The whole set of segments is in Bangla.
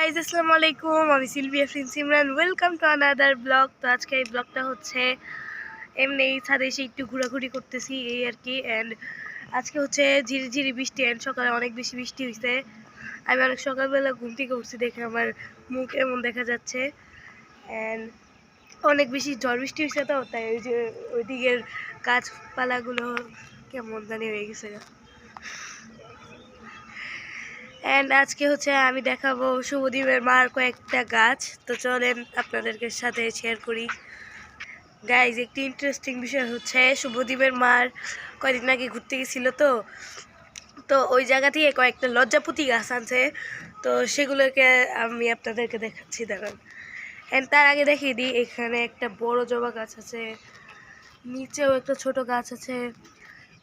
গাইজ আসসালামু আলাইকুম, আমি Sylvia Simran. Welcome to another blog. তো আজকে এই ব্লগটা হচ্ছে এমনি ছাদে এসে একটু ঘোরাঘুরি করতেছি এই আর কি। অ্যান্ড আজকে হচ্ছে ঝিরি ঝিরি বৃষ্টি, অ্যান্ড সকালে অনেক বেশি বৃষ্টি হয়েছে। আমি অনেক সকালবেলা ঘুম থেকে উঠছি দেখে আমার মুখ এমন দেখা যাচ্ছে। অ্যান্ড অনেক বেশি ঝড় বৃষ্টি হয়েছে, তো তাই ওই যে ওইদিকের গাছপালাগুলো কেমন জানি হয়ে গেছে। অ্যান্ড আজকে হচ্ছে আমি দেখাবো শুভদীপের মার কয়েকটা গাছ। তো চলেন আপনাদেরকে সাথে শেয়ার করি। গাইজ, একটি ইন্টারেস্টিং বিষয় হচ্ছে শুভদীপের মার কয়েকদিন আগে ঘুরতে গেছিলো, তো ওই জায়গা থেকে কয়েকটা লজ্জাপতি গাছ আনছে। তো সেগুলোকে আমি আপনাদেরকে দেখাচ্ছি, দাঁড়ান। অ্যান্ড তার আগে দেখিয়ে দিই, এখানে একটা বড় জবা গাছ আছে, নিচেও একটা ছোট গাছ আছে,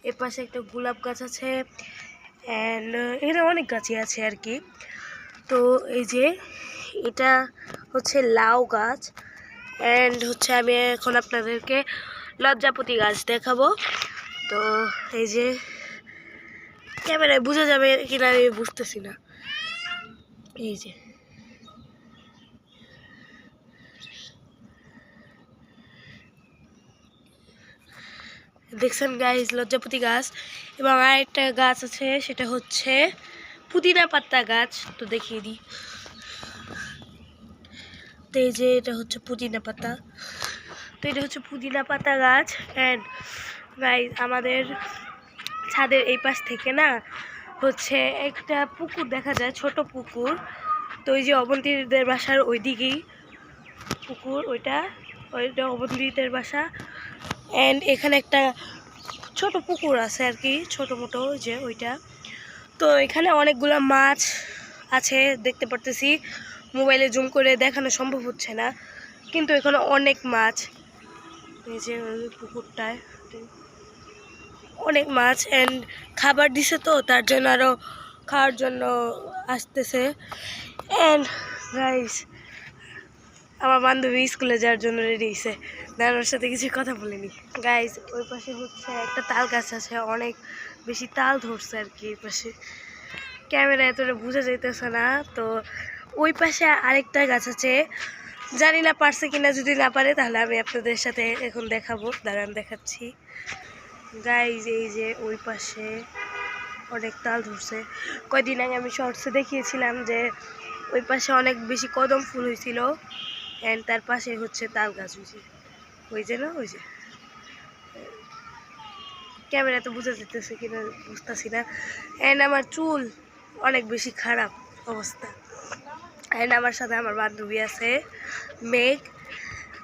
এর পাশে একটা গোলাপ গাছ আছে, অ্যান্ড এখানে অনেক গাছই আছে আর কি। তো এই যে এটা হচ্ছে লাউ গাছ, অ্যান্ড হচ্ছে আমি এখন আপনাদেরকে লজ্জাপতি গাছ দেখাবো। তো এই যে ক্যামেরায় বোঝা যাবে কিনা আমি বুঝতেছি না। এই যে দেখছেন গাইজ, লজ্জাপতি গাছ। এবং আরেকটা গাছ আছে, সেটা হচ্ছে পুদিনা পাতা গাছ। তো দেখিয়ে দিই, তো এই যে এটা হচ্ছে পুদিনা পাতা। তো এটা হচ্ছে পুদিনা পাতা গাছ। অ্যান্ড গাইজ, আমাদের ছাদের এই পাশ থেকে না হচ্ছে একটা পুকুর দেখা যায়, ছোট পুকুর। তো ওই যে অবন্তীদের বাসার ওই দিকেই পুকুর, ওইটা অবন্তীদের বাসা। অ্যান্ড এখানে একটা ছোট পুকুর আছে আর কি, ছোট মোটো যে ওইটা। তো এখানে অনেকগুলো মাছ আছে দেখতে পারতেছি, মোবাইলে জুম করে দেখানো সম্ভব হচ্ছে না, কিন্তু এখানে অনেক মাছ। এই যে পুকুরটায় অনেক মাছ, অ্যান্ড খাবার দিছে, তো তার জন্য আরও খাওয়ার জন্য আসতেছে। অ্যান্ড গাইস, আমার বান্ধবী স্কুলে যাওয়ার জন্য রেডি হয়েছে, ওর সাথে কিছু কথা বলিনি। গাইস, ওই পাশে হচ্ছে একটা তাল গাছ আছে, অনেক বেশি তাল ধরছে আর কি এই পাশে, ক্যামেরা এতটা বোঝা যাইতেছে না। তো ওই পাশে আরেকটা গাছ আছে, জানি না পারছে কিনা, যদি না পারে তাহলে আমি আপনাদের সাথে এখন দেখাবো, দাঁড়ান দেখাচ্ছি। গাইজ, এই যে ওই পাশে অনেক তাল ধরছে। কয়দিন আগে আমি শর্টসে দেখিয়েছিলাম যে ওই পাশে অনেক বেশি কদম ফুল হয়েছিল, অ্যান্ড তার পাশে হচ্ছে তাল গাছ হয়েছে, ওই যে না, ওই যে ক্যামেরা তো বুঝা যেতেছে কিনা বুঝতেছি না। অ্যান্ড আমার চুল অনেক বেশি খারাপ অবস্থা। অ্যান্ড আমার সাথে আমার বান্ধবী আছে মেঘ,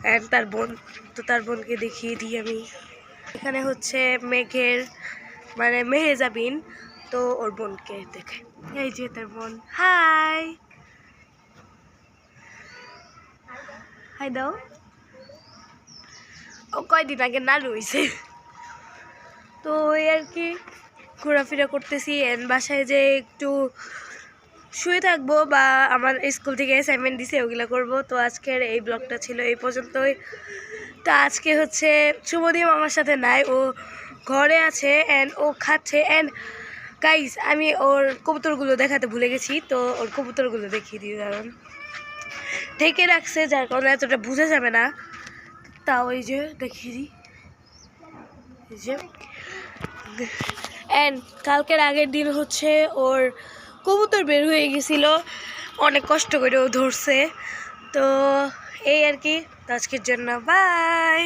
অ্যান্ড তার বোন। তো তার বোনকে দেখিয়ে দিই আমি। এখানে হচ্ছে মেঘের মানে মেহেজাবিন, তো ওর বোনকে দেখে, এই যে তার বোন। হাই হাই দাও। ও কয়দিন আগে নানু হয়েছে, তো ওই আর কি ঘোরাফেরা করতেছি। এন্ড বাসায় যে একটু শুয়ে থাকবো, বা আমার স্কুল থেকে অ্যাসাইনমেন্ট দিছে ওগুলো করবো। তো আজকের এই ব্লগটা ছিল এই পর্যন্তই। তো আজকে হচ্ছে শুভদীপ আমার সাথে নাই, ও ঘরে আছে অ্যান্ড ও খাচ্ছে। অ্যান্ড গাইস, আমি ওর কবুতরগুলো দেখাতে ভুলে গেছি, তো ওর কবুতরগুলো দেখিয়ে দিই, কারণ ঢেকে রাখছে যার কারণে এতটা বোঝা যাবে না। তাও এই যে দেখিয়ে দিই, এই যে। অ্যান্ড কালকের আগের দিন হচ্ছে ওর কবুতর বের হয়ে গেছিল, অনেক কষ্ট করে ও ধরছে। তো এই আর কি, আজকের জন্য বাই।